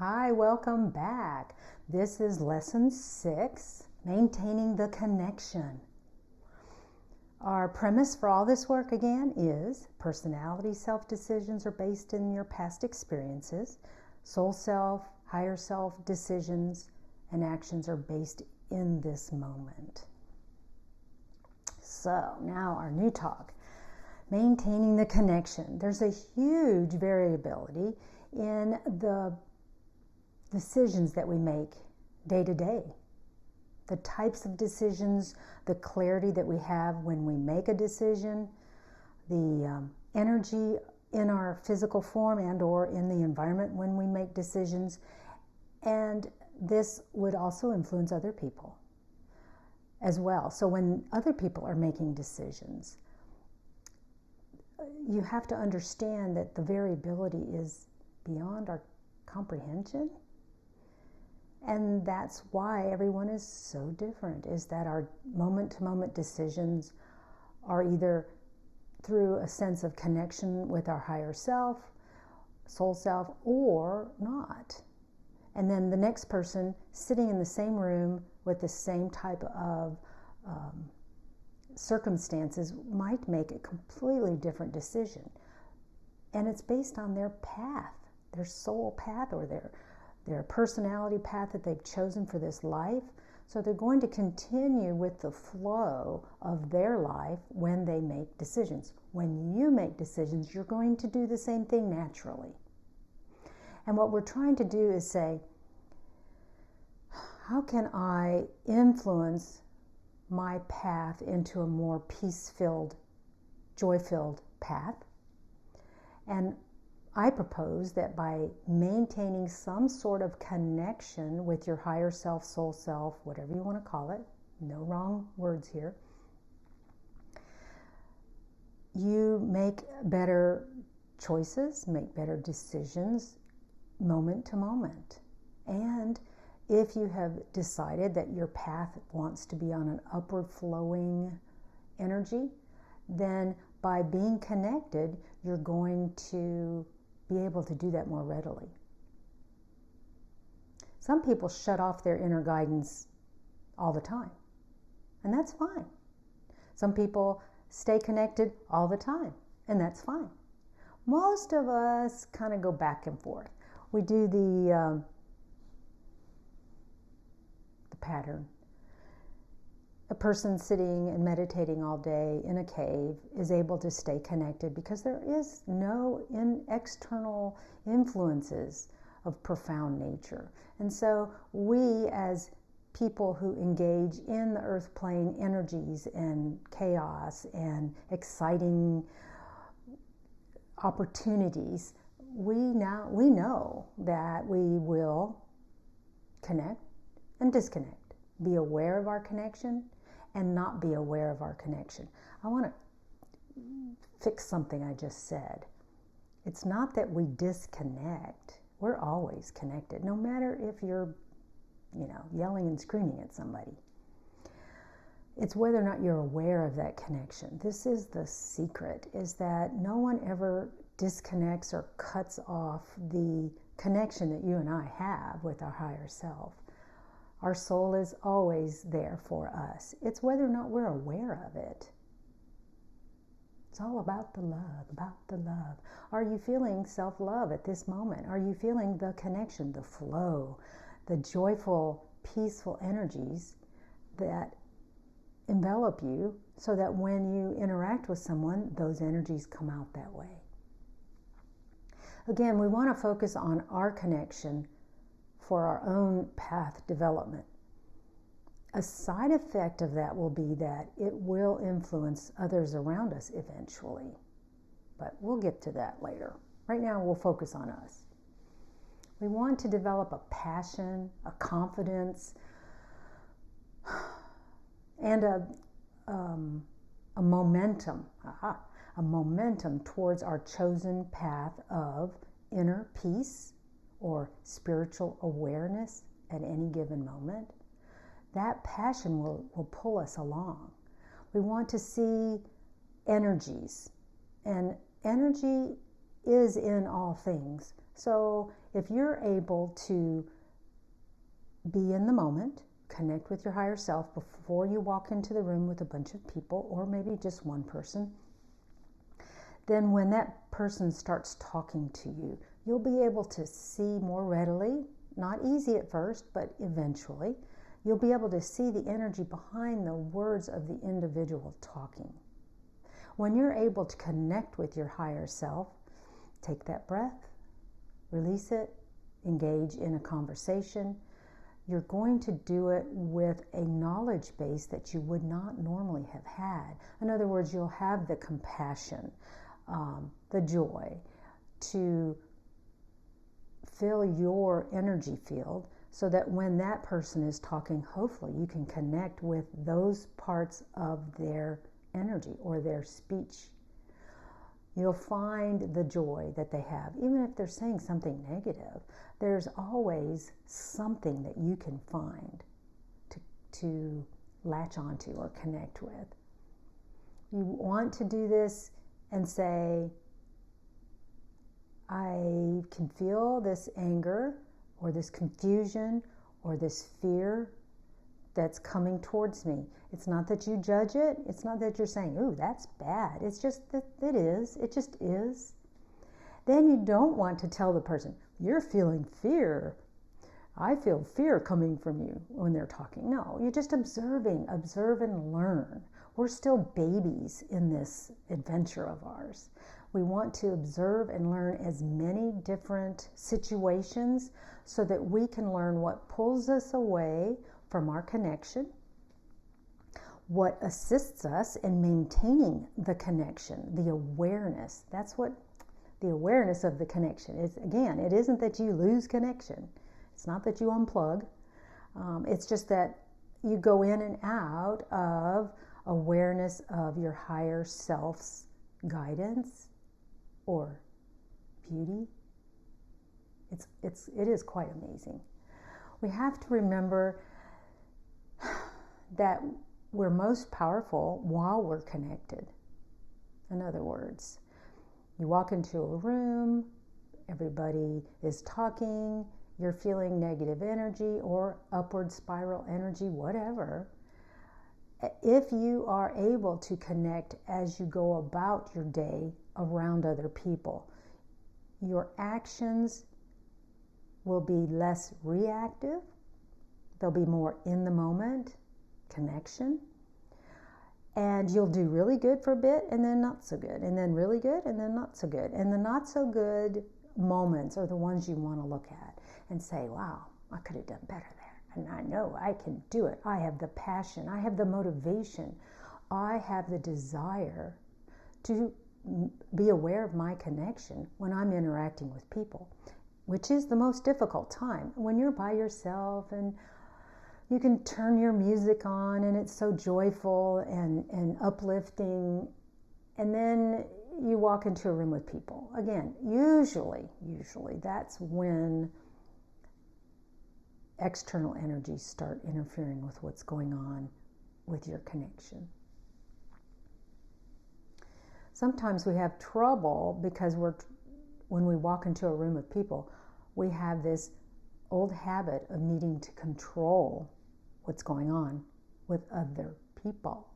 Hi, welcome back. This is lesson 6, maintaining the connection. Our premise for all this work again is personality self-decisions are based in your past experiences. Soul self, higher self decisions and actions are based in this moment. So now our new talk, maintaining the connection. There's a huge variability in the decisions that we make day to day. The types of decisions, the clarity that we have when we make a decision, the energy in our physical form and or in the environment when we make decisions. And this would also influence other people as well. So when other people are making decisions, you have to understand that the variability is beyond our comprehension. And that's why everyone is so different, is that our moment-to-moment decisions are either through a sense of connection with our higher self, soul self, or not. And then the next person sitting in the same room with the same type of circumstances might make a completely different decision. And it's based on their path, their soul path, or their personality path that they've chosen for this life. So they're going to continue with the flow of their life when they make decisions. When you make decisions, you're going to do the same thing naturally. And what we're trying to do is say, how can I influence my path into a more peace-filled, joy-filled path? And I propose that by maintaining some sort of connection with your higher self, soul self, whatever you want to call it, no wrong words here, you make better choices, make better decisions moment to moment. And if you have decided that your path wants to be on an upward flowing energy, then by being connected, you're going to be able to do that more readily. Some people shut off their inner guidance all the time, and that's fine. Some people stay connected all the time, and that's fine. Most of us kind of go back and forth. We do the pattern. A person sitting and meditating all day in a cave is able to stay connected because there is no external influences of profound nature. And so we, as people who engage in the earth plane energies and chaos and exciting opportunities, we know that we will connect and disconnect, be aware of our connection and not be aware of our connection. I want to fix something I just said. It's not that we disconnect. We're always connected, no matter if you're, yelling and screaming at somebody. It's whether or not you're aware of that connection. This is the secret, is that no one ever disconnects or cuts off the connection that you and I have with our higher self. Our soul is always there for us. It's whether or not we're aware of it. It's all about the love, about the love. Are you feeling self-love at this moment? Are you feeling the connection, the flow, the joyful, peaceful energies that envelop you so that when you interact with someone, those energies come out that way? Again, we want to focus on our connection for our own path development. A side effect of that will be that it will influence others around us eventually. But we'll get to that later. Right now, we'll focus on us. We want to develop a passion, a confidence, and a momentum, a momentum towards our chosen path of inner peace or spiritual awareness at any given moment. That passion will pull us along. We want to see energies, and energy is in all things, So if you're able to be in the moment, connect with your higher self before you walk into the room with a bunch of people, or maybe just one person, then when that person starts talking to you, you'll be able to see more readily, not easy at first, but eventually, you'll be able to see the energy behind the words of the individual talking. When you're able to connect with your higher self, take that breath, release it, engage in a conversation. You're going to do it with a knowledge base that you would not normally have had. In other words, you'll have the compassion, the joy to fill your energy field so that when that person is talking, hopefully you can connect with those parts of their energy or their speech. You'll find the joy that they have. Even if they're saying something negative, there's always something that you can find to latch onto or connect with. You want to do this and say, I can feel this anger or this confusion or this fear that's coming towards me. It's not that you judge it. It's not that you're saying, ooh, that's bad. It's just that it is. It just is. Then you don't want to tell the person, you're feeling fear. I feel fear coming from you when they're talking. No, you're just observing. Observe and learn. We're still babies in this adventure of ours. We want to observe and learn as many different situations so that we can learn what pulls us away from our connection, what assists us in maintaining the connection, the awareness. That's what the awareness of the connection is. Again, it isn't that you lose connection. It's not that you unplug. It's just that you go in and out of awareness of your higher self's guidance or beauty. It is quite amazing. We have to remember that we're most powerful while we're connected. In other words, you walk into a room, everybody is talking, you're feeling negative energy or upward spiral energy, whatever. If you are able to connect as you go about your day around other people, your actions will be less reactive. They'll be more in the moment connection. And you'll do really good for a bit and then not so good. And then really good and then not so good. And the not so good moments are the ones you want to look at and say, wow, I could have done better there. And I know I can do it. I have the passion. I have the motivation. I have the desire to be aware of my connection when I'm interacting with people, which is the most difficult time. When you're by yourself and you can turn your music on and it's so joyful and uplifting, and then you walk into a room with people. Again, usually that's when external energies start interfering with what's going on with your connection. Sometimes we have trouble because when we walk into a room of people, we have this old habit of needing to control what's going on with other people.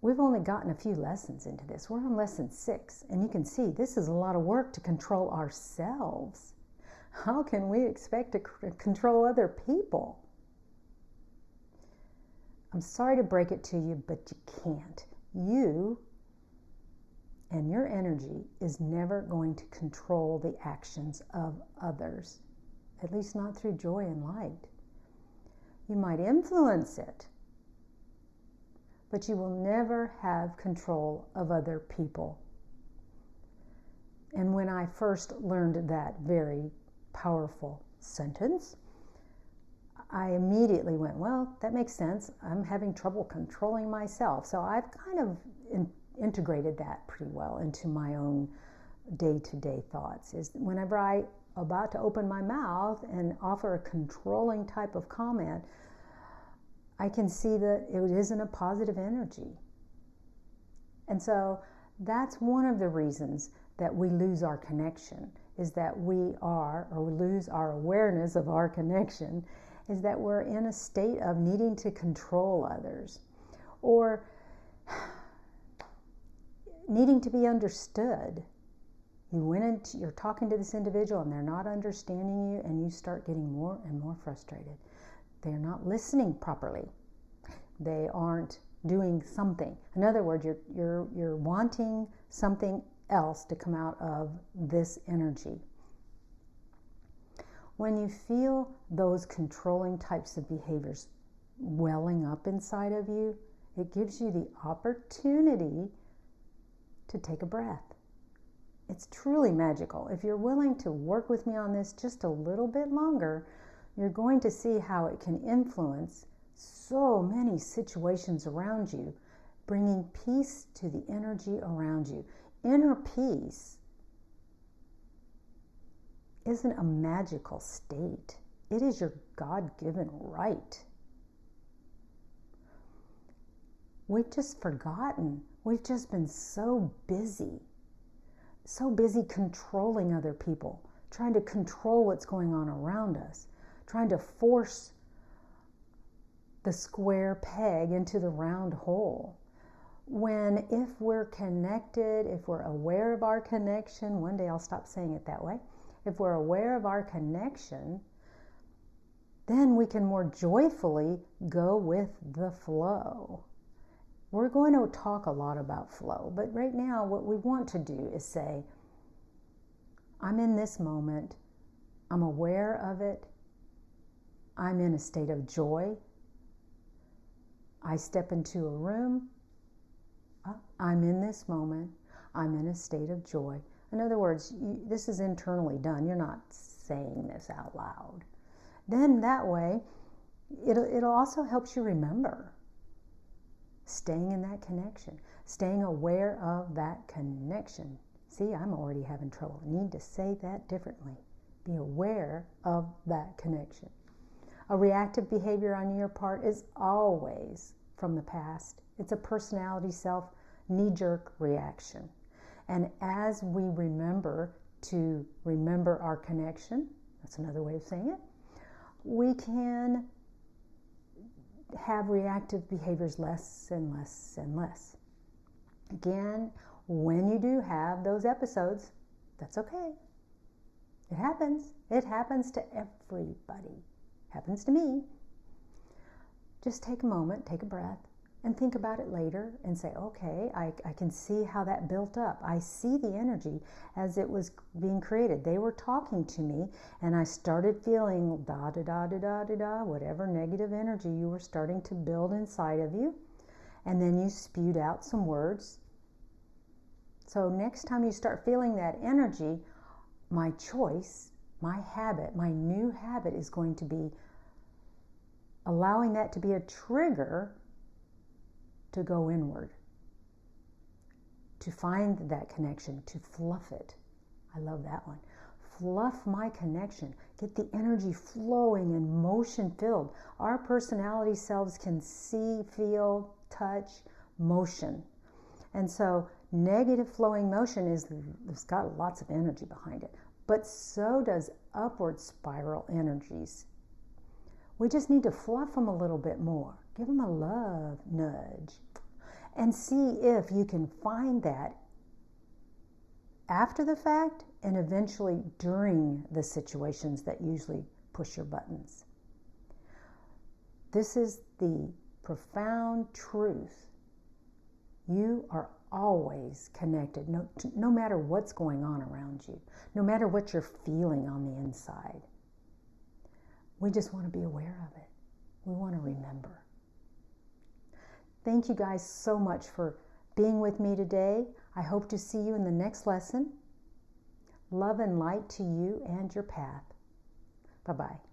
We've only gotten a few lessons into this. We're on lesson 6, and you can see this is a lot of work to control ourselves. How can we expect to control other people? I'm sorry to break it to you, but you can't. You and your energy is never going to control the actions of others, at least not through joy and light. You might influence it, but you will never have control of other people. And when I first learned that very powerful sentence, I immediately went, well, that makes sense. I'm having trouble controlling myself. So I've kind of integrated that pretty well into my own day-to-day thoughts. Is whenever I'm about to open my mouth and offer a controlling type of comment, I can see that it isn't a positive energy. And so that's one of the reasons that we lose our connection, is that we are, or we lose our awareness of our connection, is that we're in a state of needing to control others, or needing to be understood. You're talking to this individual and they're not understanding you, and you start getting more and more frustrated. They're not listening properly. They aren't doing something. In other words, you're wanting something else to come out of this energy. When you feel those controlling types of behaviors welling up inside of you, it gives you the opportunity to take a breath. It's truly magical. If you're willing to work with me on this just a little bit longer, you're going to see how it can influence so many situations around you, bringing peace to the energy around you. Inner peace isn't a magical state. It is your God-given right. We've just forgotten. We've just been so busy controlling other people, trying to control what's going on around us, trying to force the square peg into the round hole. When if we're connected, if we're aware of our connection, one day I'll stop saying it that way, if we're aware of our connection, then we can more joyfully go with the flow. We're going to talk a lot about flow, but right now what we want to do is say, I'm in this moment, I'm aware of it, I'm in a state of joy, I step into a room, I'm in this moment, I'm in a state of joy. In other words, this is internally done. You're not saying this out loud. Then that way, it'll also help you remember. Staying in that connection, staying aware of that connection. See, I'm already having trouble. I need to say that differently. Be aware of that connection. A reactive behavior on your part is always from the past. It's a personality self knee-jerk reaction. And as we remember to remember our connection, that's another way of saying it, we can have reactive behaviors less and less and less. Again, when you do have those episodes, that's okay. It happens. It happens to everybody. It happens to me. Just take a moment, take a breath, and think about it later and say, okay, I can see how that built up. I see the energy as it was being created. They were talking to me, and I started feeling da-da-da-da-da-da-da, whatever negative energy you were starting to build inside of you. And then you spewed out some words. So next time you start feeling that energy, my choice, my habit, my new habit is going to be allowing that to be a trigger to go inward, to find that connection, to fluff it. I love that one. Fluff my connection. Get the energy flowing and motion filled. Our personality selves can see, feel, touch, motion. And so negative flowing motion it's got lots of energy behind it, but so does upward spiral energies. We just need to fluff them a little bit more. Give them a love nudge and see if you can find that after the fact and eventually during the situations that usually push your buttons. This is the profound truth. You are always connected, no matter what's going on around you, no matter what you're feeling on the inside. We just want to be aware of it. We want to remember. Thank you guys so much for being with me today. I hope to see you in the next lesson. Love and light to you and your path. Bye-bye.